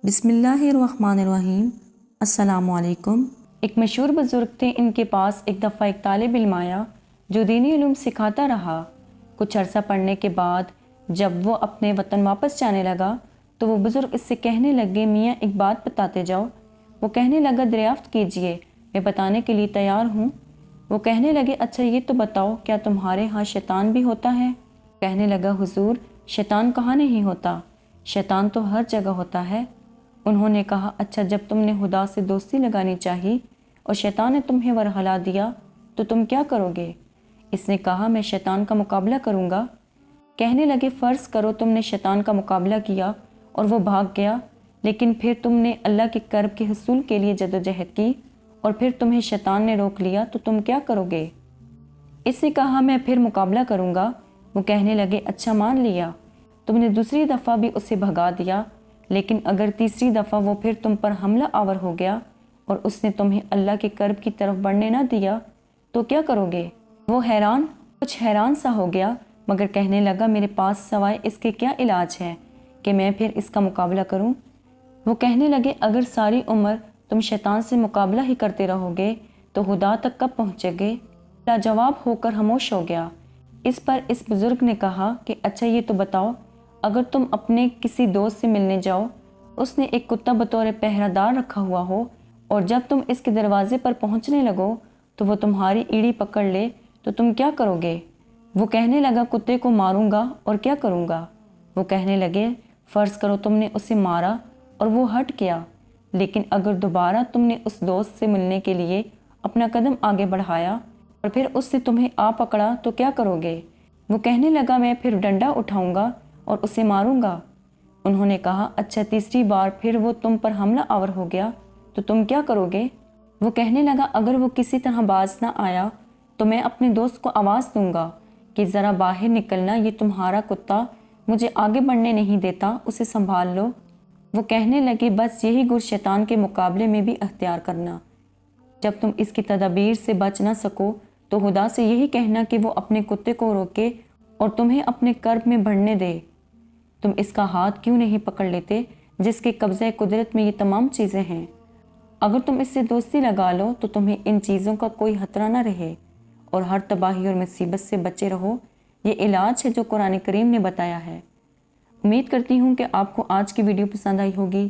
بسم اللہ الرحمن الرحیم۔ السلام علیکم۔ ایک مشہور بزرگ تھے، ان کے پاس ایک دفعہ ایک طالب علم آیا جو دینی علوم سکھاتا رہا۔ کچھ عرصہ پڑھنے کے بعد جب وہ اپنے وطن واپس جانے لگا تو وہ بزرگ اس سے کہنے لگے، میاں ایک بات بتاتے جاؤ۔ وہ کہنے لگا، دریافت کیجئے، میں بتانے کے لیے تیار ہوں۔ وہ کہنے لگے، اچھا یہ تو بتاؤ، کیا تمہارے ہاں شیطان بھی ہوتا ہے؟ کہنے لگا، حضور شیطان کہاں نہیں ہوتا، شیطان تو ہر جگہ ہوتا ہے۔ انہوں نے کہا، اچھا جب تم نے خدا سے دوستی لگانی چاہی اور شیطان نے تمہیں ورغلا دیا تو تم کیا کرو گے؟ اس نے کہا، میں شیطان کا مقابلہ کروں گا۔ کہنے لگے، فرض کرو تم نے شیطان کا مقابلہ کیا اور وہ بھاگ گیا، لیکن پھر تم نے اللہ کے قرب کے حصول کے لیے جدوجہد کی اور پھر تمہیں شیطان نے روک لیا تو تم کیا کرو گے؟ اس نے کہا، میں پھر مقابلہ کروں گا۔ وہ کہنے لگے، اچھا مان لیا، تم نے دوسری دفعہ بھی اسے بھگا دیا، لیکن اگر تیسری دفعہ وہ پھر تم پر حملہ آور ہو گیا اور اس نے تمہیں اللہ کے قرب کی طرف بڑھنے نہ دیا تو کیا کرو گے؟ وہ کچھ حیران سا ہو گیا، مگر کہنے لگا، میرے پاس سوائے اس کے کیا علاج ہے کہ میں پھر اس کا مقابلہ کروں؟ وہ کہنے لگے، اگر ساری عمر تم شیطان سے مقابلہ ہی کرتے رہو گے تو خدا تک کب پہنچے گے؟ لاجواب ہو کر خاموش ہو گیا۔ اس پر اس بزرگ نے کہا کہ اچھا یہ تو بتاؤ، اگر تم اپنے کسی دوست سے ملنے جاؤ، اس نے ایک کتا بطور پہرہ دار رکھا ہوا ہو اور جب تم اس کے دروازے پر پہنچنے لگو تو وہ تمہاری ایڑی پکڑ لے تو تم کیا کرو گے؟ وہ کہنے لگا، کتے کو ماروں گا اور کیا کروں گا؟ وہ کہنے لگے، فرض کرو تم نے اسے مارا اور وہ ہٹ گیا، لیکن اگر دوبارہ تم نے اس دوست سے ملنے کے لیے اپنا قدم آگے بڑھایا اور پھر اس نے تمہیں پکڑا تو کیا کرو گے؟ وہ کہنے لگا، میں پھر ڈنڈا اٹھاؤں گا اور اسے ماروں گا۔ انہوں نے کہا، اچھا تیسری بار پھر وہ تم پر حملہ آور ہو گیا تو تم کیا کرو گے؟ وہ کہنے لگا، اگر وہ کسی طرح باز نہ آیا تو میں اپنے دوست کو آواز دوں گا کہ ذرا باہر نکلنا، یہ تمہارا کتا مجھے آگے بڑھنے نہیں دیتا، اسے سنبھال لو۔ وہ کہنے لگے، بس یہی گر شیطان کے مقابلے میں بھی اختیار کرنا۔ جب تم اس کی تدابیر سے بچ نہ سکو تو خدا سے یہی کہنا کہ وہ اپنے کتے کو روکے اور تمہیں اپنے قرب میں بڑھنے دے۔ تم اس کا ہاتھ کیوں نہیں پکڑ لیتے جس کے قبضہ قدرت میں یہ تمام چیزیں ہیں؟ اگر تم اس سے دوستی لگا لو تو تمہیں ان چیزوں کا کوئی خطرہ نہ رہے اور ہر تباہی اور مصیبت سے بچے رہو۔ یہ علاج ہے جو قرآن کریم نے بتایا ہے۔ امید کرتی ہوں کہ آپ کو آج کی ویڈیو پسند آئی ہوگی۔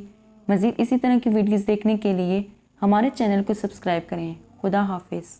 مزید اسی طرح کی ویڈیوز دیکھنے کے لیے ہمارے چینل کو سبسکرائب کریں۔ خدا حافظ۔